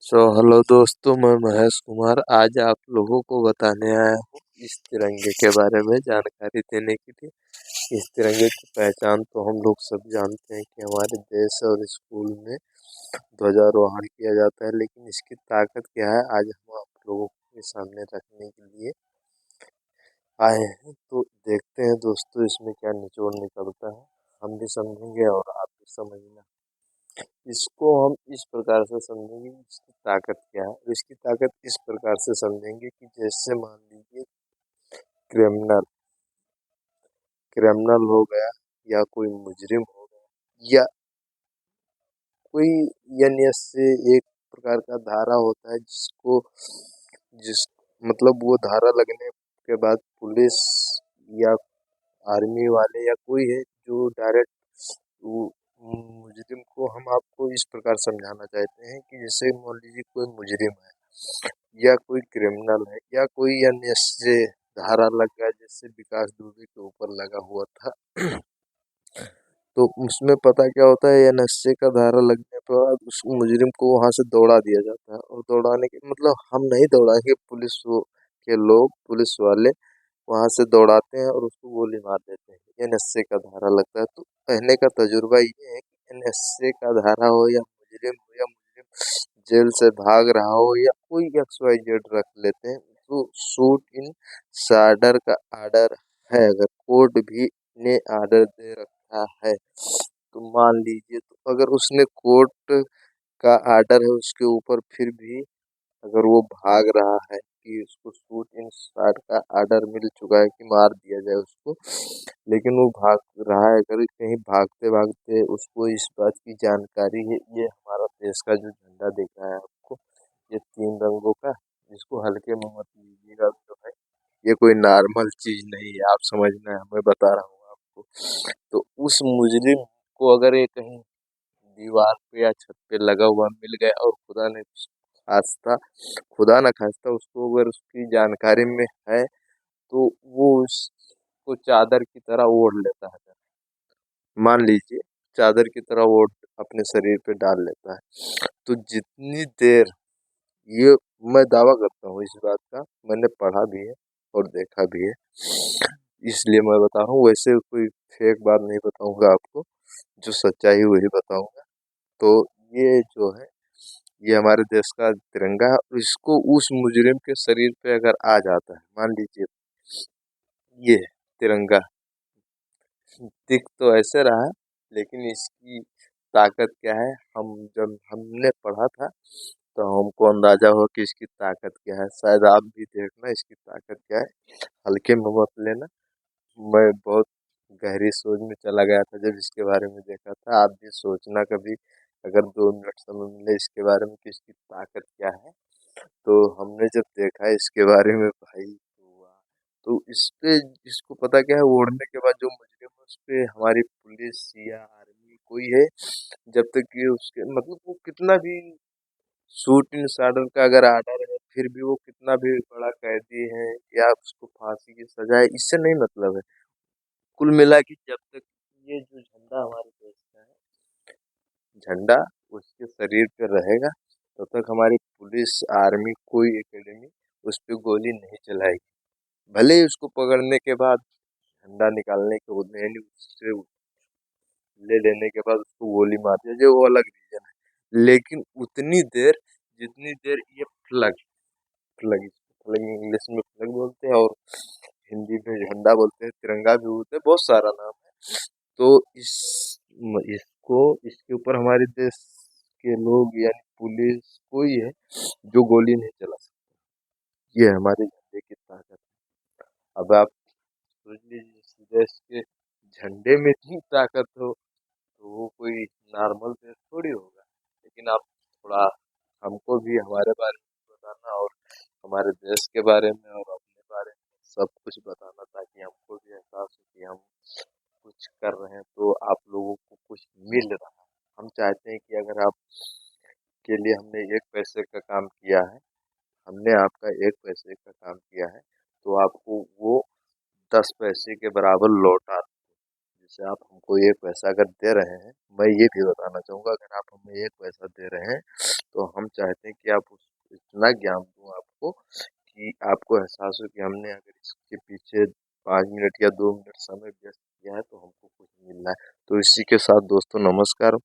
Hello दोस्तों, मैं महेश कुमार आज आप लोगों को बताने आया हूँ इस तिरंगे के बारे में जानकारी देने के लिए। इस तिरंगे की पहचान तो हम लोग सब जानते हैं कि हमारे देश और स्कूल में ध्वजारोहण किया जाता है, लेकिन इसकी ताकत क्या है आज हम आप लोगों के सामने रखने के लिए आए हैं। तो देखते हैं दोस्तों इसमें क्या निचोड़ निकलता है, हम भी समझेंगे और आप भी समझना। इसको हम इस प्रकार से समझेंगे कि इसकी ताकत क्या है। इसकी ताकत इस प्रकार से समझेंगे कि जैसे मान लीजिए क्रिमिनल क्रिमिनल हो गया या कोई मुजरिम हो गया या कोई एनएस से एक प्रकार का धारा होता है जिसको जिस मतलब वो धारा लगने के बाद पुलिस या आर्मी वाले या कोई है जो डायरेक्ट मुजरिम को हम आपको इस प्रकार समझाना चाहते हैं कि जैसे मान लीजिए कोई मुजरिम है या कोई क्रिमिनल है या कोई अन्य से धारा लग गया, जैसे विकास दुबे के ऊपर लगा हुआ था। तो उसमें पता क्या होता है, एनएसए का धारा लगने पर उस मुजरिम को वहां से दौड़ा दिया जाता है। और दौड़ाने के मतलब हम नहीं दौड़ाएंगे, के लोग पुलिस वाले वहां से दौड़ाते हैं और उसको गोली मार देते हैं। एनएसए का धारा लगता है। तो कहने का तजुर्बा ये है कि एनएसए का धारा हो या मुजरिम जेल से भाग रहा हो या कोई XYZ रख लेते हैं, तो शूट इन साडर का आर्डर है। अगर कोर्ट भी ने आर्डर दे रखा है तो मान लीजिए, तो अगर उसने कोर्ट का आर्डर है उसके ऊपर फिर भी अगर वो भाग रहा है कि उसको शूट इन स्टार्ट का आर्डर मिल चुका है कि मार दिया जाए उसको, लेकिन वो भाग रहा है, अगर कहीं भागते भागते उसको इस बात की जानकारी है, ये हमारा देश का जो झंडा दिख रहा है आपको, ये 3 रंगों का, इसको हल्के में मत लीजिएगा तो है, ये कोई नॉर्मल चीज नहीं है, आप समझना है, मैं बता रहा हूँ आपको। तो उस मुजरिम को अगर ये कहीं दीवार पे या छत पे लगा हुआ मिल गया और खास्ता खुदा न खास्ता उसको अगर उसकी जानकारी में है, तो वो उसको चादर की तरह ओढ़ लेता है। मान लीजिए चादर की तरह ओढ़ अपने शरीर पे डाल लेता है। तो जितनी देर ये मैं दावा करता हूँ इस बात का, मैंने पढ़ा भी है और देखा भी है, इसलिए मैं बता रहा हूँ। वैसे कोई फेक बात नहीं बताऊंगा आपको, जो सच्चाई वही बताऊंगा। तो ये जो है, ये हमारे देश का तिरंगा है और इसको उस मुजरिम के शरीर पे अगर आ जाता है, मान लीजिए ये तिरंगा दिख तो ऐसे रहा है, लेकिन इसकी ताकत क्या है, हम जब हमने पढ़ा था तो हमको अंदाजा हो कि इसकी ताकत क्या है। शायद आप भी देखना इसकी ताकत क्या है, हल्के में मत लेना। मैं बहुत गहरी सोच में चला गया था जब इसके बारे में देखा था। आप भी सोचना कभी, अगर 2 मिनट समय मिले इसके बारे में कि इसकी ताकत क्या है। तो हमने जब देखा इसके बारे में भाई, हुआ तो इस पे इसको पता क्या है, ओढ़ने के बाद जो मुजरिम है उस पे हमारी पुलिस या आर्मी कोई है, जब तक कि उसके मतलब वो कितना भी शूट इन साडर का अगर आर्डर है, फिर भी वो कितना भी बड़ा कैदी है या उसको फांसी की सजा है, इससे नहीं मतलब है। कुल मिला के जब तक ये जो झंडा हमारे देश का है, झंडा उसके शरीर पे रहेगा, तब तक हमारी पुलिस आर्मी कोई एकेडमी उस पे गोली नहीं चलाएगी। भले ही उसको पकड़ने के बाद, झंडा निकालने के बाद, यानी उससे ले लेने के बाद उसको गोली मार दिया जाए, वो अलग रीजन है। लेकिन उतनी देर जितनी देर ये फ्लग फ्लग फ्लग इंग्लिश में फ्लग बोलते हैं और हिंदी में झंडा बोलते हैं, तिरंगा भी बोलते हैं, बहुत सारा नाम है। तो इसको इसके ऊपर हमारे देश के लोग यानी पुलिस कोई है जो गोली नहीं चला सकता। ये हमारे झंडे की ताकत है। अब आप सोच लीजिए, इस देश के झंडे में इतनी ताकत हो तो वो कोई नॉर्मल देश थोड़ी होगा। लेकिन आप थोड़ा हमको भी हमारे बारे में बताना और हमारे देश के बारे में और अपने बारे में सब कुछ बताना, ताकि हमको भी एहसास हो कि हम कुछ कर रहे हैं तो आप लोगों को कुछ मिल रहा है। हम चाहते हैं कि अगर आप के लिए हमने 1 पैसे का काम किया है, हमने आपका 1 पैसे का काम किया है, तो आपको वो 10 पैसे के बराबर लौटा। जैसे आप हमको 1 पैसा अगर दे रहे हैं, मैं ये भी बताना चाहूँगा, अगर आप हमें 1 पैसा दे रहे हैं तो हम चाहते हैं कि आप इतना ज्ञान दूँ आपको कि आपको एहसास हो कि हमने अगर इसके पीछे 5 मिनट या 2 मिनट समय व्यस्त किया है तो हमको कुछ मिल रहा है। तो इसी के साथ दोस्तों नमस्कार।